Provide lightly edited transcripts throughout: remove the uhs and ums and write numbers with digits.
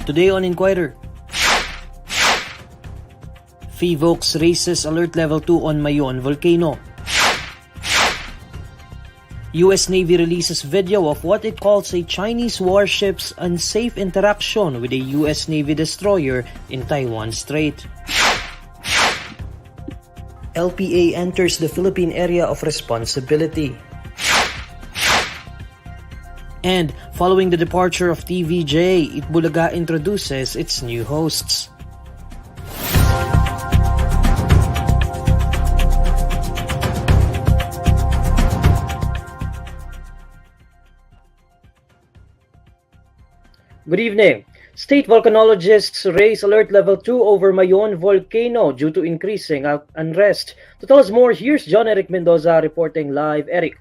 Today on Inquirer, Phivolcs raises alert level 2 on Mayon volcano. US Navy releases video of what it calls a Chinese warship's unsafe interaction with a US Navy destroyer in Taiwan Strait. LPA enters the Philippine area of responsibility. And following the departure of TVJ, Eat Bulaga introduces its new hosts. Good evening. State volcanologists raise alert level 2 over Mayon volcano due to increasing unrest. To tell us more, here's John Eric Mendoza reporting live. Eric.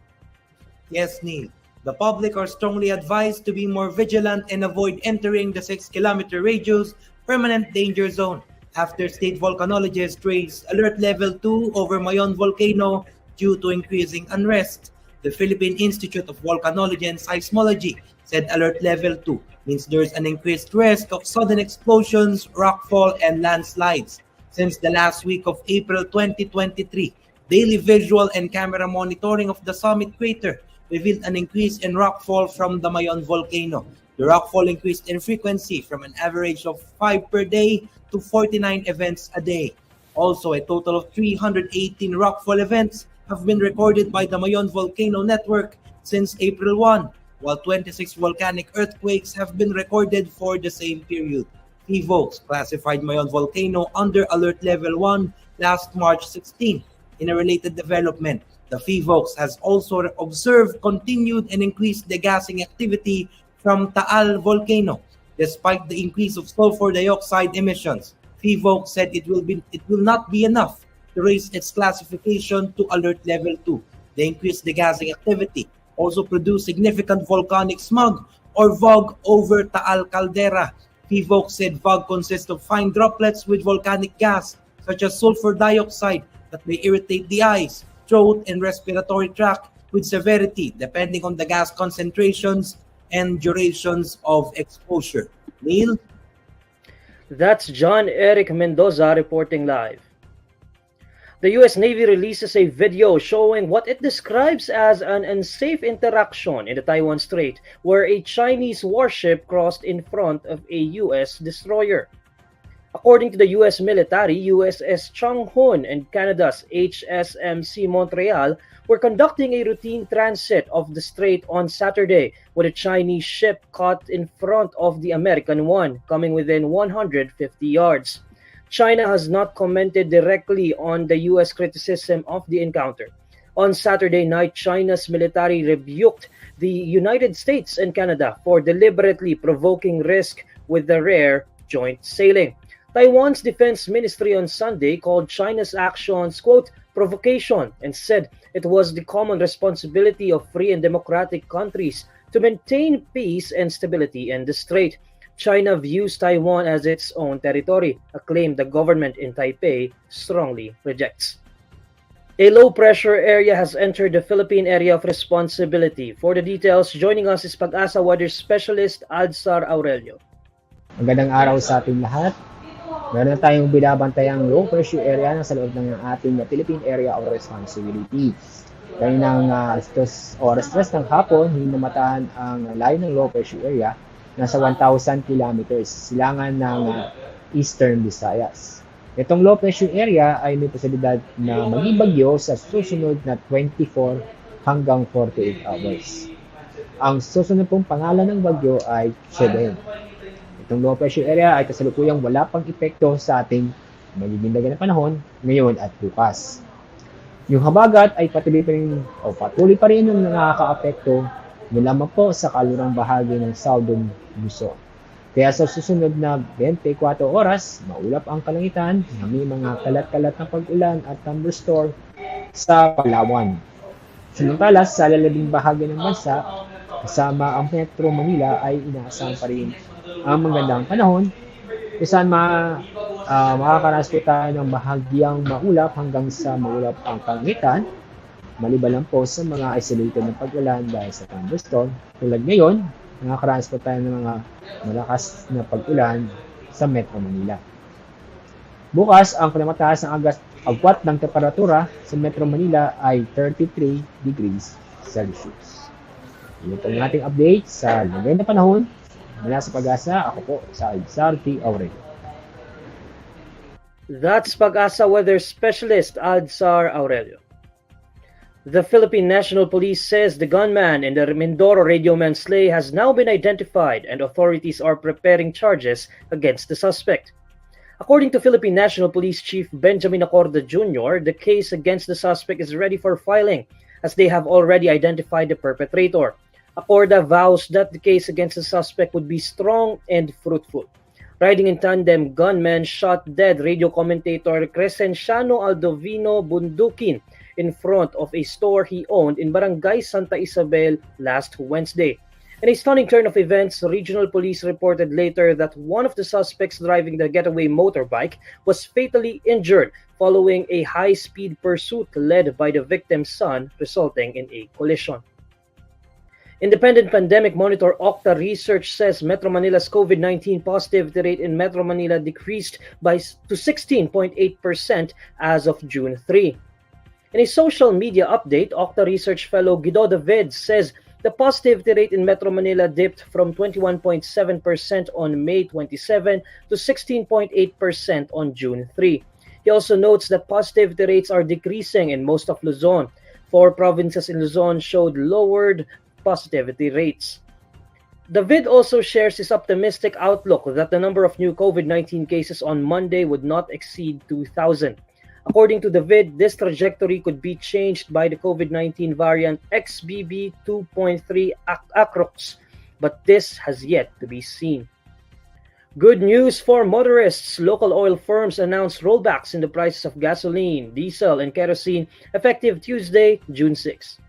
Yes, Neil. The public are strongly advised to be more vigilant and avoid entering the 6-kilometer radius permanent danger zone after state volcanologists raised alert level 2 over Mayon volcano due to increasing unrest. The Philippine Institute of Volcanology and Seismology said alert level 2 means there's an increased risk of sudden explosions, rockfall, and landslides. Since the last week of April 2023, daily visual and camera monitoring of the summit crater revealed an increase in rockfall from the Mayon volcano. The rockfall increased in frequency from an average of 5 per day to 49 events a day. Also, a total of 318 rockfall events have been recorded by the Mayon volcano network since April 1, while 26 volcanic earthquakes have been recorded for the same period. Phivolcs classified Mayon volcano under alert level 1 last March 16. In a related development, the Phivolcs has also observed continued and increased degassing activity from Taal volcano. Despite the increase of sulfur dioxide emissions, Phivolcs said it will not be enough to raise its classification to alert level 2. The increased degassing activity also produced significant volcanic smog or VOG over Taal caldera. Phivolcs said VOG consists of fine droplets with volcanic gas such as sulfur dioxide that may irritate the eyes, throat, and respiratory tract with severity depending on the gas concentrations and durations of exposure. Neil? That's John Eric Mendoza reporting live. The US Navy releases a video showing what it describes as an unsafe interaction in the Taiwan Strait, where a Chinese warship crossed in front of a US destroyer. According to the US military, USS Changhun and Canada's HSMC Montreal were conducting a routine transit of the strait on Saturday when a Chinese ship caught in front of the American one, coming within 150 yards. China has not commented directly on the US criticism of the encounter. On Saturday night, China's military rebuked the United States and Canada for deliberately provoking risk with the rare joint sailing. Taiwan's defense ministry on Sunday called China's actions, quote, provocation, and said it was the common responsibility of free and democratic countries to maintain peace and stability in the strait. China views Taiwan as its own territory, a claim the government in Taipei strongly rejects. A low-pressure area has entered the Philippine area of responsibility. For the details, joining us is Pag-asa weather specialist Adsar Aurelio. Magandang araw sa ating lahat. Meron na tayong binabantayang low pressure area na sa loob ng ating Philippine Area of Responsibility. Kaninang oras ng hapon, hindi namatahan ang layo ng low pressure area. Nasa 1,000 kilometers silangan ng Eastern Visayas. Itong low pressure area ay may posibilidad na maging bagyo sa susunod na 24 hanggang 48 hours. Ang susunod pong pangalan ng bagyo ay Cheben. Itong low pressure area ay kasalukuyang wala pang epekto sa ating magiging dagat na panahon ngayon at bukas. Yung habagat ay patuloy pa rin yung nakaka-apekto lamang po sa kalurang bahagi ng Southern Luzon. Kaya sa susunod na 24 oras, maulap ang kalangitan na may mga kalat-kalat na pag-ulan at thunderstorm sa Palawan. Samantala, sa lalabing bahagi ng bansa, kasama ang Metro Manila ay inaasahan pa rin ang magandang panahon kung saan makakaranas po tayo ng bahagyang maulap hanggang sa maulap ang kalangitan, maliban lang po sa mga isolated na pag-ulan dahil sa thunderstorm tulad ngayon nakakaranas po tayo ng mga malakas na pag-ulan sa Metro Manila. Bukas, ang pinakamataas na agwat ng temperatura sa Metro Manila ay 33 degrees Celsius. Yun po ang ating update sa lagay na panahon. Mula sa Pag-asa, ako po sa Alzarti Aurelio. That's Pag-asa Weather Specialist Alzar Aurelio. The Philippine National Police says the gunman in the Mindoro radioman slay has now been identified and authorities are preparing charges against the suspect. According to Philippine National Police Chief Benjamin Acorda Jr., the case against the suspect is ready for filing as they have already identified the perpetrator. Acorda vows that the case against the suspect would be strong and fruitful. Riding in tandem, gunmen shot dead radio commentator Crescenciano Aldovino Bundukin in front of a store he owned in Barangay Santa Isabel last Wednesday. In a stunning turn of events, regional police reported later that one of the suspects driving the getaway motorbike was fatally injured following a high-speed pursuit led by the victim's son, resulting in a collision. Independent pandemic monitor Octa research says Metro Manila's COVID-19 positivity rate in Metro Manila decreased to 16.8% as of June 3. In a social media update, Octa research fellow Guido David says the positivity rate in Metro Manila dipped from 21.7% on May 27 to 16.8% on June 3. He also notes that positivity rates are decreasing in most of Luzon. 4 provinces in Luzon showed lowered positivity rates. David also shares his optimistic outlook that the number of new COVID-19 cases on Monday would not exceed 2,000. According to David, this trajectory could be changed by the COVID-19 variant XBB 2.3 Acrox, but this has yet to be seen. Good news for motorists. Local oil firms announced rollbacks in the prices of gasoline, diesel, and kerosene effective Tuesday, June 6.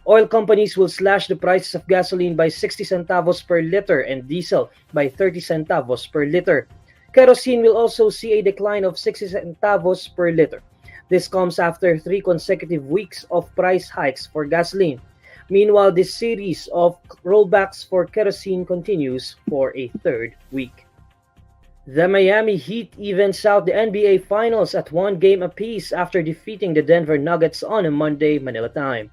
Oil companies will slash the prices of gasoline by 60 centavos per liter and diesel by 30 centavos per liter. Kerosene will also see a decline of 60 centavos per liter. This comes after 3 consecutive weeks of price hikes for gasoline. Meanwhile, this series of rollbacks for kerosene continues for a third week. The Miami Heat evens out the NBA Finals at 1 game apiece after defeating the Denver Nuggets on a Monday, Manila time.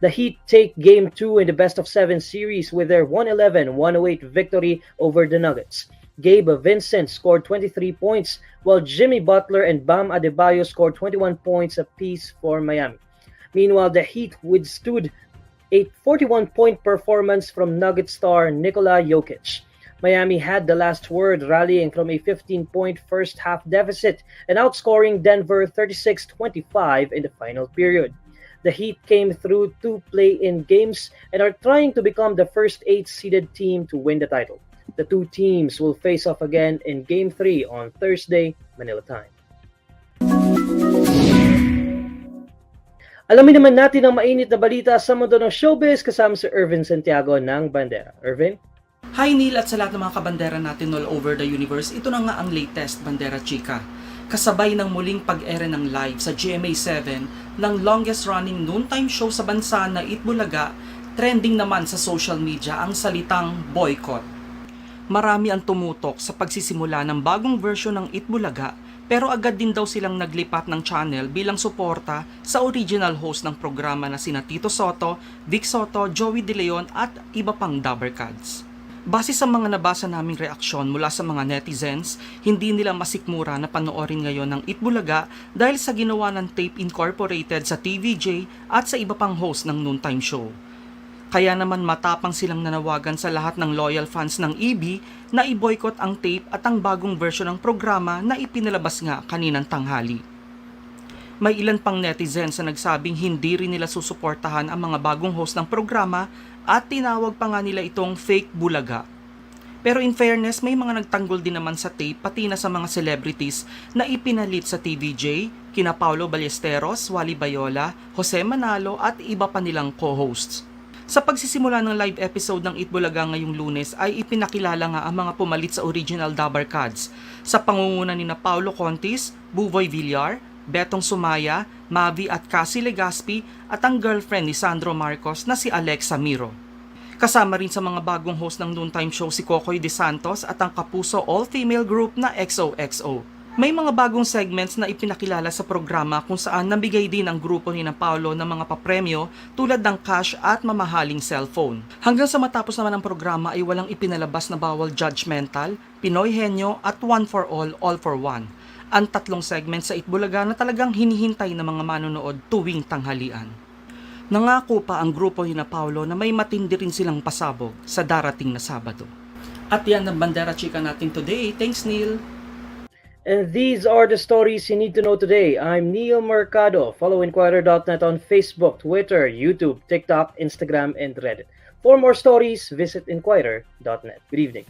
The Heat take Game 2 in the best-of-7 series with their 111-108 victory over the Nuggets. Gabe Vincent scored 23 points, while Jimmy Butler and Bam Adebayo scored 21 points apiece for Miami. Meanwhile, the Heat withstood a 41-point performance from Nugget star Nikola Jokic. Miami had the last word, rallying from a 15-point first-half deficit and outscoring Denver 36-25 in the final period. The Heat came through 2 play-in games and are trying to become the first 8-seeded team to win the title. The 2 teams will face off again in Game 3 on Thursday, Manila time. Alamin naman natin ang mainit na balita sa mundo ng showbiz kasama si Irvin Santiago ng Bandera. Irvin? Hi Neil at sa lahat ng mga kabandera natin all over the universe, ito na nga ang latest Bandera Chika. Kasabay ng muling pag-ere ng live sa GMA7 ng longest running noontime show sa bansa na Eat Bulaga, trending naman sa social media ang salitang boycott. Marami ang tumutok sa pagsisimula ng bagong version ng Eat Bulaga, pero agad din daw silang naglipat ng channel bilang suporta sa original host ng programa na sina Tito Soto, Vic Soto, Joey De Leon at iba pang Dabbercads. Base sa mga nabasa naming reaksyon mula sa mga netizens, hindi nila masikmura na panoorin ngayon ng Eat Bulaga dahil sa ginawa ng tape incorporated sa TVJ at sa iba pang host ng noontime show. Kaya naman matapang silang nanawagan sa lahat ng loyal fans ng EB na i-boycott ang tape at ang bagong version ng programa na ipinalabas nga kaninang tanghali. May ilan pang netizens na nagsabing hindi rin nila susuportahan ang mga bagong host ng programa at tinawag pa nga nila itong fake bulaga. Pero in fairness, may mga nagtanggol din naman sa tape pati na sa mga celebrities na ipinalit sa TVJ, kina Paulo Ballesteros, Wally Bayola, Jose Manalo at iba pa nilang co-hosts. Sa pagsisimula ng live episode ng Eat Bulaga ngayong Lunes ay ipinakilala nga ang mga pumalit sa original Dabbercads sa pangunguna ni na Paulo Contis, Buboy Villar, Betong Sumaya, Mavi at Cassie Legaspi at ang girlfriend ni Sandro Marcos na si Alexa Miro. Kasama rin sa mga bagong host ng noontime show si Kokoy De Santos at ang kapuso all-female group na XOXO. May mga bagong segments na ipinakilala sa programa kung saan nabigay din ang grupo ni na Paolo ng mga papremyo tulad ng cash at mamahaling cellphone. Hanggang sa matapos naman ang programa ay walang ipinalabas na bawal judgmental, Pinoy henyo at one for all for one. Ang tatlong segments sa Eat Bulaga na talagang hinihintay ng mga manonood tuwing tanghalian. Nangako pa ang grupo ni na Paolo na may matindi rin silang pasabog sa darating na Sabado. At yan ang Bandera Chika natin today. Thanks, Neil! And these are the stories you need to know today. I'm Neil Mercado. Follow INQUIRER.net on Facebook, Twitter, YouTube, TikTok, Instagram, and Reddit. For more stories, visit INQUIRER.net. Good evening.